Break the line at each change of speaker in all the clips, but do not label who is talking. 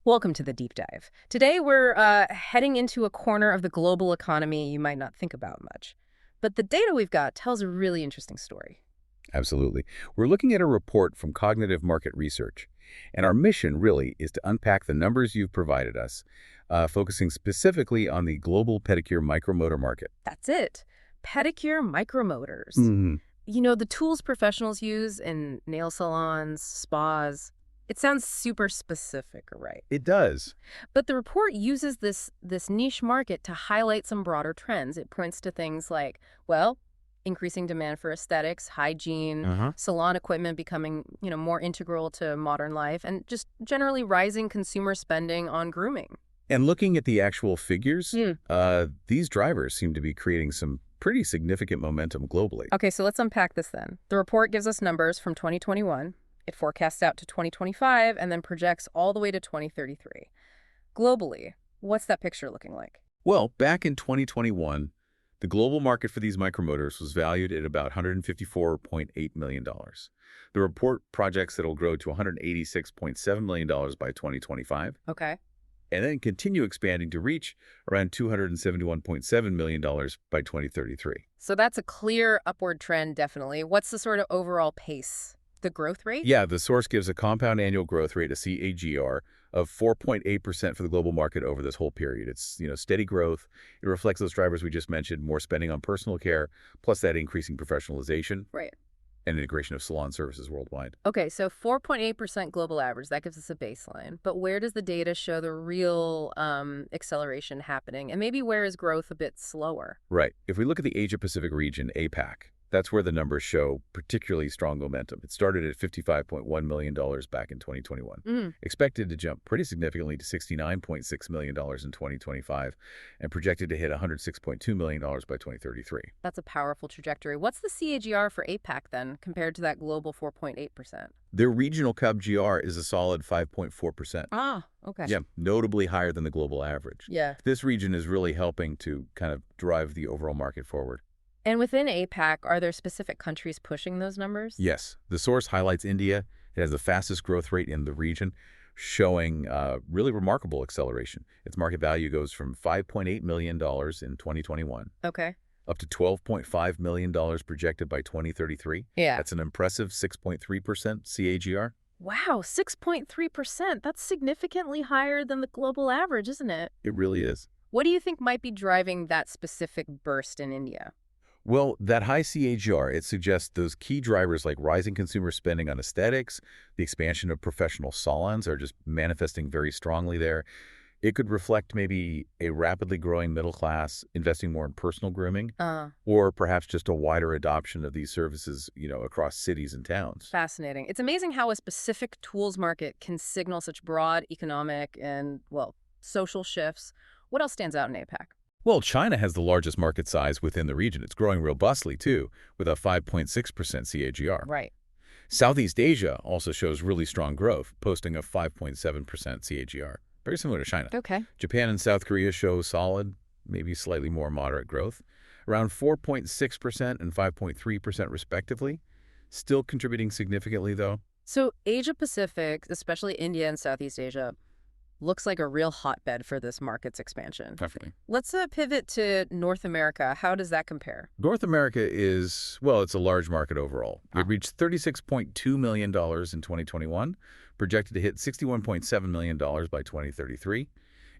Welcome to the deep dive. Today we're heading into a corner of the global economy you might not think about much. But the data we've got tells a really interesting story.
Absolutely. We're looking at a report from Cognitive Market Research, and our mission really is to unpack the numbers you've provided us, focusing specifically on the global pedicure micromotor market.
That's it. Pedicure Micromotors.
Hmm.
You know, the tools professionals use in nail salons, spas. It sounds super specific, right?
It does.
But the report uses this niche market to highlight some broader trends. It points to things like, well, increasing demand for aesthetics, hygiene,
Uh-huh.
salon equipment becoming, more integral to modern life, and just generally rising consumer spending on grooming.
And looking at the actual figures,
Hmm.
these drivers seem to be creating some pretty significant momentum globally.
Okay, so let's unpack this then. The report gives us numbers from 2021. It forecasts out to 2025 and then projects all the way to 2033. Globally, what's that picture looking like?
Well, back in 2021, the global market for these micromotors was valued at about $154.8 million. The report projects that it'll grow to $186.7 million by 2025,
Okay.
and then continue expanding to reach around $271.7 million by 2033.
So that's a clear upward trend, definitely. What's the sort of overall pace? The growth rate?
Yeah, the source gives a compound annual growth rate, a CAGR, of 4.8% for the global market over this whole period. It's, steady growth. It reflects those drivers we just mentioned, more spending on personal care, plus that increasing professionalization
Right.
and integration of salon services worldwide.
Okay, so 4.8% global average. That gives us a baseline. But where does the data show the real acceleration happening? And maybe where is growth a bit slower?
Right. If we look at the Asia-Pacific region, APAC, that's where the numbers show particularly strong momentum. It started at $55.1 million back in 2021.
Mm,
Expected to jump pretty significantly to $69.6 million in 2025 and projected to hit $106.2 million by 2033.
that's a powerful trajectory. What's the CAGR for APAC then, compared to that global 4.8%?
Their regional CUB-GR is a solid 5.4%.
Ah, okay.
Yeah, notably higher than the global average.
Yeah.
This region is really helping to kind of drive the overall market forward.
And within APAC, are there specific countries pushing those numbers?
Yes, the source highlights India. It has the fastest growth rate in the region, showing really remarkable acceleration. Its market value goes from $5.8 million in 2021
Okay.
up to $12.5 million projected by 2033.
Yeah.
That's an impressive 6.3% CAGR.
Wow, 6.3%. That's significantly higher than the global average, isn't it?
It really is.
What do you think might be driving that specific burst in India?
Well, that high CAGR, it suggests those key drivers like rising consumer spending on aesthetics, the expansion of professional salons are just manifesting very strongly there. It could reflect maybe a rapidly growing middle class investing more in personal grooming, or perhaps just a wider adoption of these services, across cities and towns.
Fascinating. It's amazing how a specific tools market can signal such broad economic and, well, social shifts. What else stands out in APAC?
Well, China has the largest market size within the region. It's growing robustly, too, with a 5.6% CAGR.
Right.
Southeast Asia also shows really strong growth, posting a 5.7% CAGR, very similar to China.
Okay.
Japan and South Korea show solid, maybe slightly more moderate growth, around 4.6% and 5.3% respectively, still contributing significantly, though.
So Asia Pacific, especially India and Southeast Asia, looks like a real hotbed for this market's expansion.
Definitely.
Let's pivot to North America. How does that compare?
North America is, well, it's a large market overall. It reached $36.2 million in 2021, projected to hit $61.7 million by 2033.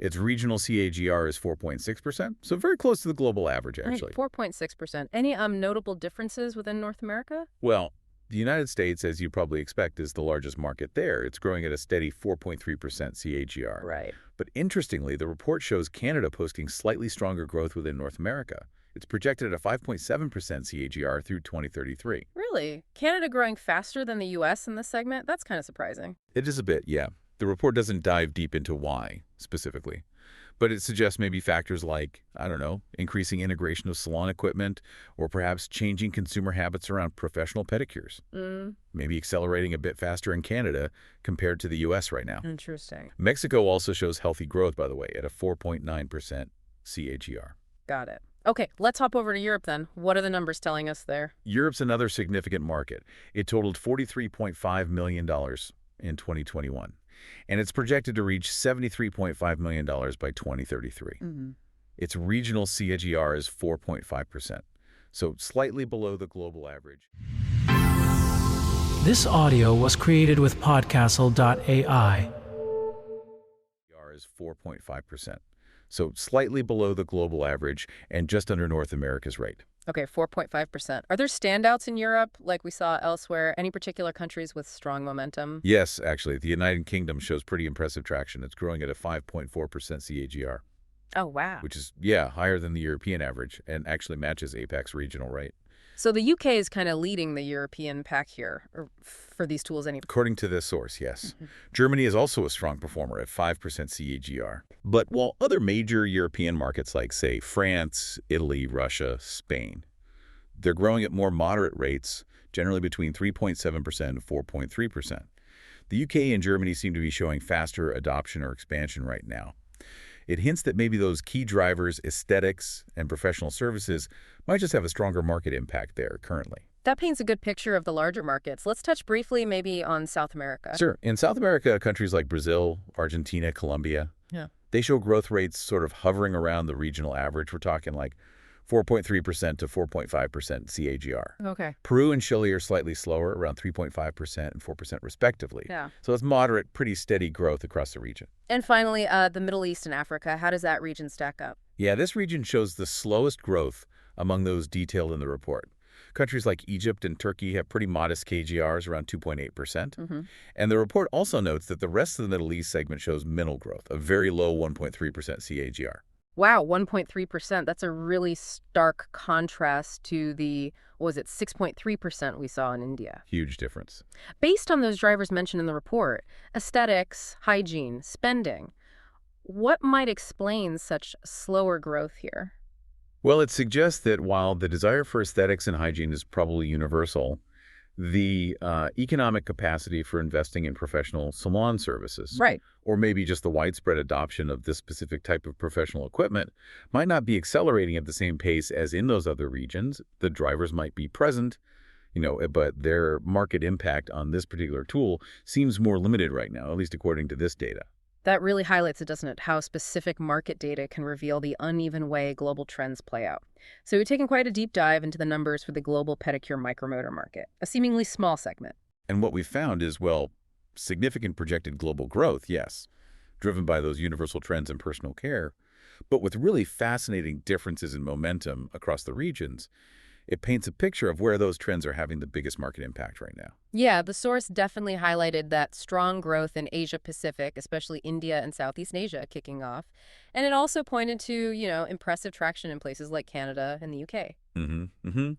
Its regional CAGR is 4.6%, so very close to the global average, actually.
4.6%. Any notable differences within North America?
Well, the United States, as you probably expect, is the largest market there. It's growing at a steady 4.3% CAGR.
Right.
But interestingly, the report shows Canada posting slightly stronger growth within North America. It's projected at a 5.7% CAGR through 2033.
Really? Canada growing faster than the U.S. in this segment? That's kind of surprising.
It is a bit, yeah. The report doesn't dive deep into why, specifically. But it suggests maybe factors like, I don't know, increasing integration of salon equipment, or perhaps changing consumer habits around professional pedicures. Maybe accelerating a bit faster in Canada compared to the U.S. right now.
Interesting.
Mexico also shows healthy growth, by the way, at a 4.9% CAGR.
Got it. Okay, let's hop over to Europe then. What are the numbers telling us there?
Europe's another significant market. It totaled $43.5 million in 2021. and it's projected to reach $73.5 million by 2033. Its regional CAGR is 4.5%, so slightly below the global average.
This audio was created with podcastle.ai.
Is 4.5%, so slightly below the global average and just under North America's rate.
Okay, 4.5%. Are there standouts in Europe like we saw elsewhere? Any particular countries with strong momentum?
Yes, actually, the United Kingdom shows pretty impressive traction. It's growing at a 5.4% CAGR.
Oh, wow.
Which is, yeah, higher than the European average and actually matches APAC's regional rate.
So the UK is kind of leading the European pack here for these tools anyway.
According to this source, yes. Germany is also a strong performer at 5% CAGR. But while other major European markets like, say, France, Italy, Russia, Spain, they're growing at more moderate rates, generally between 3.7% and 4.3%. The UK and Germany seem to be showing faster adoption or expansion right now. It hints that maybe those key drivers, aesthetics and professional services, might just have a stronger market impact there currently.
That paints a good picture of the larger markets. Let's touch briefly maybe on South America.
Sure. In South America, countries like Brazil, Argentina, Colombia, they show growth rates sort of hovering around the regional average. We're talking like 4.3% to 4.5% CAGR.
Okay.
Peru and Chile are slightly slower, around 3.5% and 4% respectively.
Yeah.
So it's moderate, pretty steady growth across the region.
And finally, the Middle East and Africa. How does that region stack up?
Yeah, this region shows the slowest growth among those detailed in the report. Countries like Egypt and Turkey have pretty modest KGRs, around 2.8%. And the report also notes that the rest of the Middle East segment shows minimal growth, a very low 1.3% CAGR.
Wow, 1.3%. That's a really stark contrast to the, 6.3% we saw in India.
Huge difference.
Based on those drivers mentioned in the report, aesthetics, hygiene, spending, what might explain such slower growth here?
Well, it suggests that while the desire for aesthetics and hygiene is probably universal, the economic capacity for investing in professional salon services, or maybe just the widespread adoption of this specific type of professional equipment, might not be accelerating at the same pace as in those other regions. The drivers might be present, but their market impact on this particular tool seems more limited right now, at least according to this data.
That really highlights it, doesn't it, how specific market data can reveal the uneven way global trends play out. So we've taken quite a deep dive into the numbers for the global pedicure micromotor market, a seemingly small segment.
And what we found is, well, significant projected global growth, yes, driven by those universal trends in personal care, but with really fascinating differences in momentum across the regions. It paints a picture of where those trends are having the biggest market impact right now.
Yeah, the source definitely highlighted that strong growth in Asia-Pacific, especially India and Southeast Asia kicking off. And it also pointed to, impressive traction in places like Canada and the UK.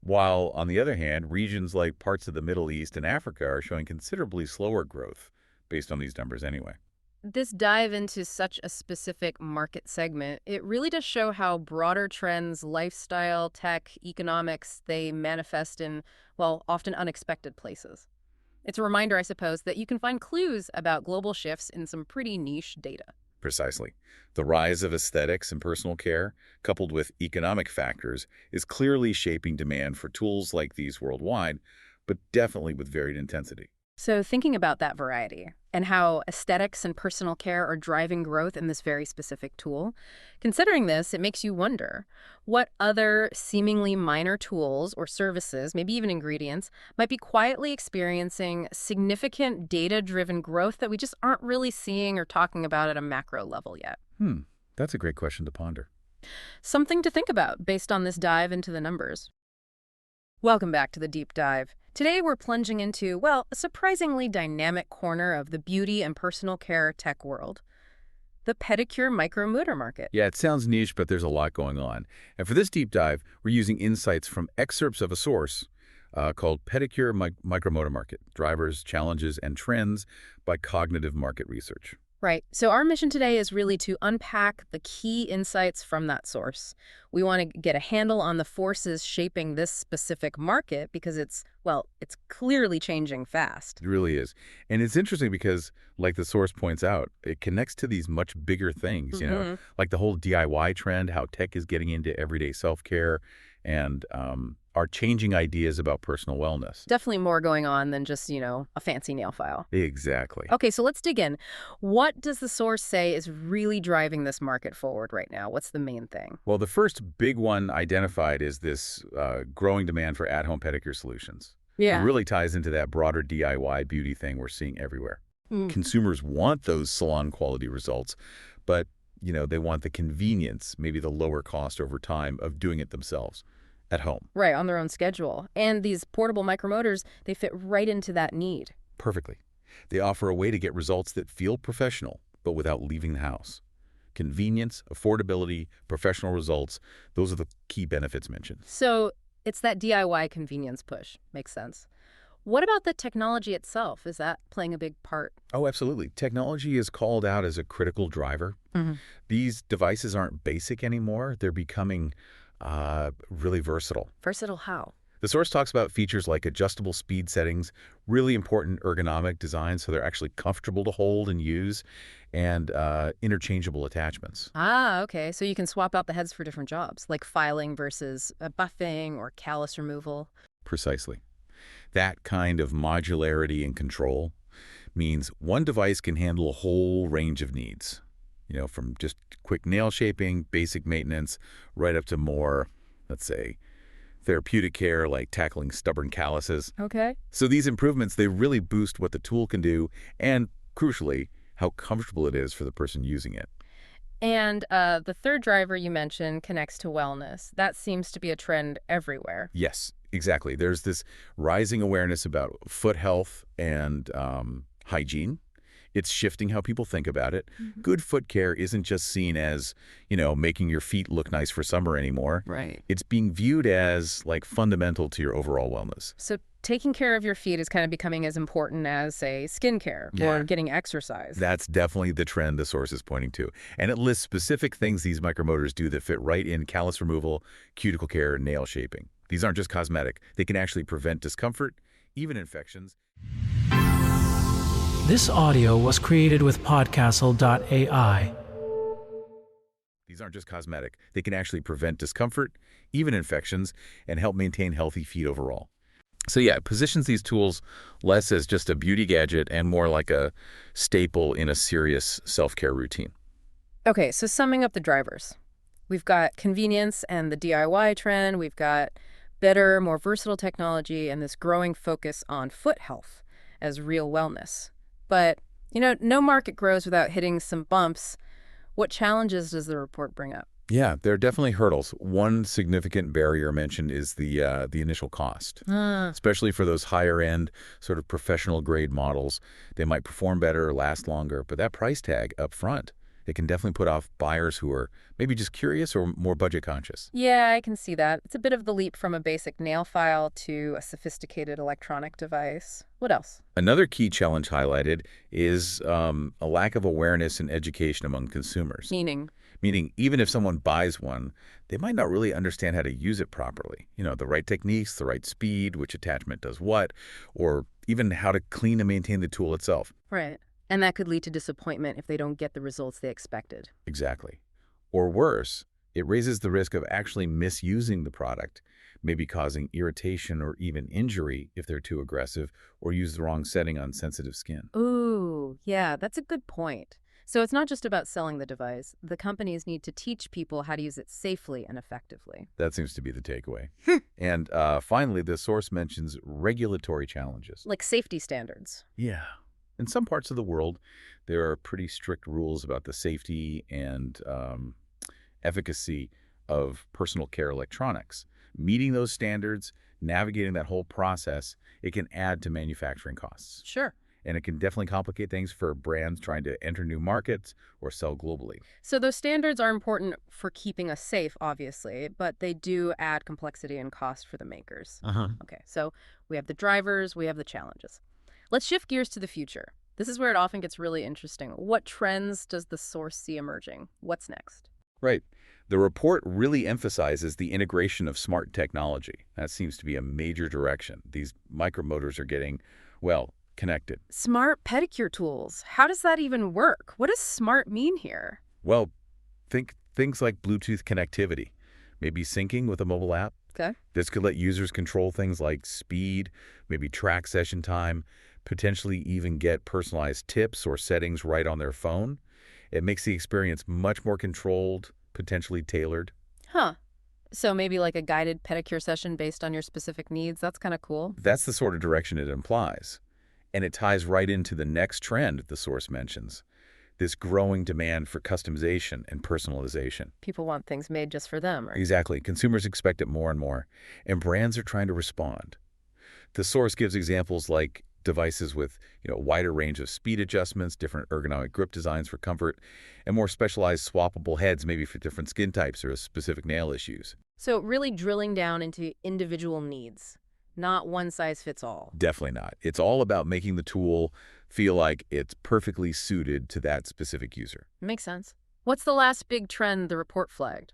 While, on the other hand, regions like parts of the Middle East and Africa are showing considerably slower growth, based on these numbers anyway.
This dive into such a specific market segment, it really does show how broader trends, lifestyle, tech, economics, they manifest in, often unexpected places. It's a reminder, I suppose, that you can find clues about global shifts in some pretty niche data.
Precisely. The rise of aesthetics and personal care, coupled with economic factors, is clearly shaping demand for tools like these worldwide, but definitely with varied intensity.
So thinking about that variety and how aesthetics and personal care are driving growth in this very specific tool, considering this, it makes you wonder what other seemingly minor tools or services, maybe even ingredients, might be quietly experiencing significant data-driven growth that we just aren't really seeing or talking about at a macro level yet.
That's a great question to ponder.
Something to think about based on this dive into the numbers. Welcome back to the Deep Dive. Today we're plunging into, a surprisingly dynamic corner of the beauty and personal care tech world, the pedicure micromotor market.
Yeah, it sounds niche, but there's a lot going on. And for this deep dive, we're using insights from excerpts of a source called Pedicure Micromotor Market, Drivers, Challenges, and Trends by Cognitive Market Research.
Right. So our mission today is really to unpack the key insights from that source. We want to get a handle on the forces shaping this specific market because it's clearly changing fast.
It really is. And it's interesting because, like the source points out, it connects to these much bigger things, like the whole DIY trend, how tech is getting into everyday self-care, and are changing ideas about personal wellness.
Definitely more going on than just, a fancy nail file.
Exactly.
Okay, so let's dig in. What does the source say is really driving this market forward right now? What's the main thing?
Well, the first big one identified is this growing demand for at-home pedicure solutions. It really ties into that broader DIY beauty thing we're seeing everywhere. Consumers want those salon quality results, but they want the convenience, maybe the lower cost over time of doing it themselves at home.
Right, on their own schedule. And these portable micromotors, they fit right into that need.
Perfectly. They offer a way to get results that feel professional, but without leaving the house. Convenience, affordability, professional results, those are the key benefits mentioned.
So it's that DIY convenience push. Makes sense. What about the technology itself? Is that playing a big part?
Oh, absolutely. Technology is called out as a critical driver. These devices aren't basic anymore. They're becoming really versatile.
Versatile how?
The source talks about features like adjustable speed settings, really important ergonomic design so they're actually comfortable to hold and use, and interchangeable attachments.
Ah, okay. So you can swap out the heads for different jobs, like filing versus buffing or callus removal.
Precisely. That kind of modularity and control means one device can handle a whole range of needs, from just quick nail shaping, basic maintenance, right up to more, let's say, therapeutic care like tackling stubborn calluses.
Okay.
So these improvements, they really boost what the tool can do and, crucially, how comfortable it is for the person using it.
And the third driver you mentioned connects to wellness. That seems to be a trend everywhere.
Yes, exactly. There's this rising awareness about foot health and hygiene. It's shifting how people think about it. Good foot care isn't just seen as, making your feet look nice for summer anymore.
Right.
It's being viewed as, fundamental to your overall wellness.
So taking care of your feet is kind of becoming as important as, say, skincare or getting exercise.
That's definitely the trend the source is pointing to. And it lists specific things these micromotors do that fit right in callus removal, cuticle care, and nail shaping. These aren't just cosmetic. They can actually prevent discomfort, even infections.
This audio was created with Podcastle.ai.
These aren't just cosmetic. They can actually prevent discomfort, even infections, and help maintain healthy feet overall. So yeah, it positions these tools less as just a beauty gadget and more like a staple in a serious self-care routine.
Okay, so summing up the drivers. We've got convenience and the DIY trend. We've got better, more versatile technology and this growing focus on foot health as real wellness. But, no market grows without hitting some bumps. What challenges does the report bring up?
Yeah, there are definitely hurdles. One significant barrier mentioned is the initial cost, especially for those higher-end sort of professional-grade models. They might perform better or last longer, but that price tag up front, it can definitely put off buyers who are maybe just curious or more budget-conscious.
Yeah, I can see that. It's a bit of the leap from a basic nail file to a sophisticated electronic device. What else?
Another key challenge highlighted is a lack of awareness and education among consumers. Meaning, even if someone buys one, they might not really understand how to use it properly. The right techniques, the right speed, which attachment does what, or even how to clean and maintain the tool itself.
Right. And that could lead to disappointment if they don't get the results they expected.
Exactly. Or worse, it raises the risk of actually misusing the product, maybe causing irritation or even injury if they're too aggressive or use the wrong setting on sensitive skin.
Ooh, yeah, that's a good point. So it's not just about selling the device. The companies need to teach people how to use it safely and effectively.
That seems to be the takeaway. And finally, the source mentions regulatory challenges.
Like safety standards.
Yeah. In some parts of the world, there are pretty strict rules about the safety and efficacy of personal care electronics. Meeting those standards, navigating that whole process, it can add to manufacturing costs.
Sure.
And it can definitely complicate things for brands trying to enter new markets or sell globally.
So those standards are important for keeping us safe, obviously, but they do add complexity and cost for the makers. Okay, so we have the drivers, we have the challenges. Let's shift gears to the future. This is where it often gets really interesting. What trends does the source see emerging? What's next?
Right. The report really emphasizes the integration of smart technology. That seems to be a major direction. These micromotors are getting, connected.
Smart pedicure tools. How does that even work? What does smart mean here?
Well, think things like Bluetooth connectivity, maybe syncing with a mobile app.
Okay.
This could let users control things like speed, maybe track session time, potentially even get personalized tips or settings right on their phone. It makes the experience much more controlled, potentially tailored.
Huh. So maybe like a guided pedicure session based on your specific needs. That's kind of cool.
That's the sort of direction it implies. And it ties right into the next trend the source mentions, this growing demand for customization and personalization.
People want things made just for them, right?
Exactly. Consumers expect it more and more, and brands are trying to respond. The source gives examples like devices with, a wider range of speed adjustments, different ergonomic grip designs for comfort, and more specialized swappable heads maybe for different skin types or specific nail issues.
So really drilling down into individual needs, not one size fits all.
Definitely not. It's all about making the tool feel like it's perfectly suited to that specific user.
Makes sense. What's the last big trend the report flagged?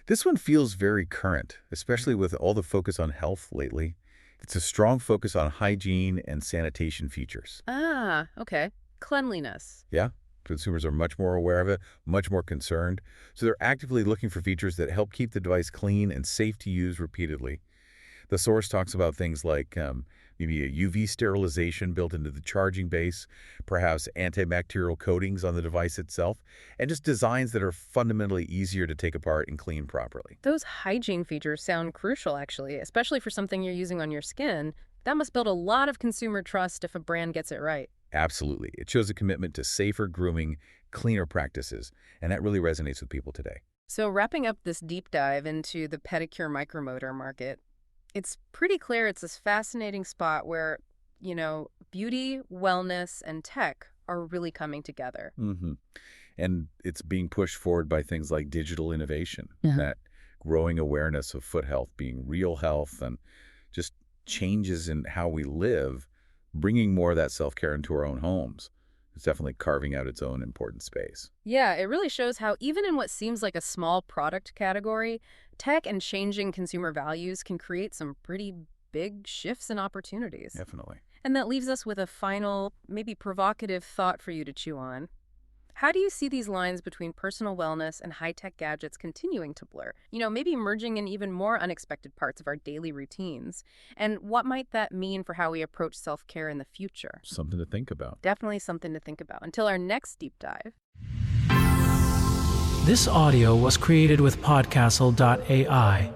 This one feels very current, especially with all the focus on health lately. It's a strong focus on hygiene and sanitation features.
Ah, okay. Cleanliness.
Yeah, consumers are much more aware of it, much more concerned. So they're actively looking for features that help keep the device clean and safe to use repeatedly. The source talks about things like maybe a UV sterilization built into the charging base, perhaps antibacterial coatings on the device itself, and just designs that are fundamentally easier to take apart and clean properly.
Those hygiene features sound crucial, actually, especially for something you're using on your skin. That must build a lot of consumer trust if a brand gets it right.
Absolutely. It shows a commitment to safer grooming, cleaner practices, and that really resonates with people today.
So wrapping up this deep dive into the pedicure micromotor market, it's pretty clear it's this fascinating spot where, beauty, wellness, and tech are really coming together.
And it's being pushed forward by things like digital innovation, that growing awareness of foot health being real health and just changes in how we live, bringing more of that self-care into our own homes. It's definitely carving out its own important space.
Yeah, it really shows how even in what seems like a small product category, tech and changing consumer values can create some pretty big shifts and opportunities.
Definitely.
And that leaves us with a final, maybe provocative thought for you to chew on. How do you see these lines between personal wellness and high-tech gadgets continuing to blur? Maybe merging in even more unexpected parts of our daily routines. And what might that mean for how we approach self-care in the future?
Something to think about.
Definitely something to think about. Until our next deep dive.
This audio was created with podcastle.ai.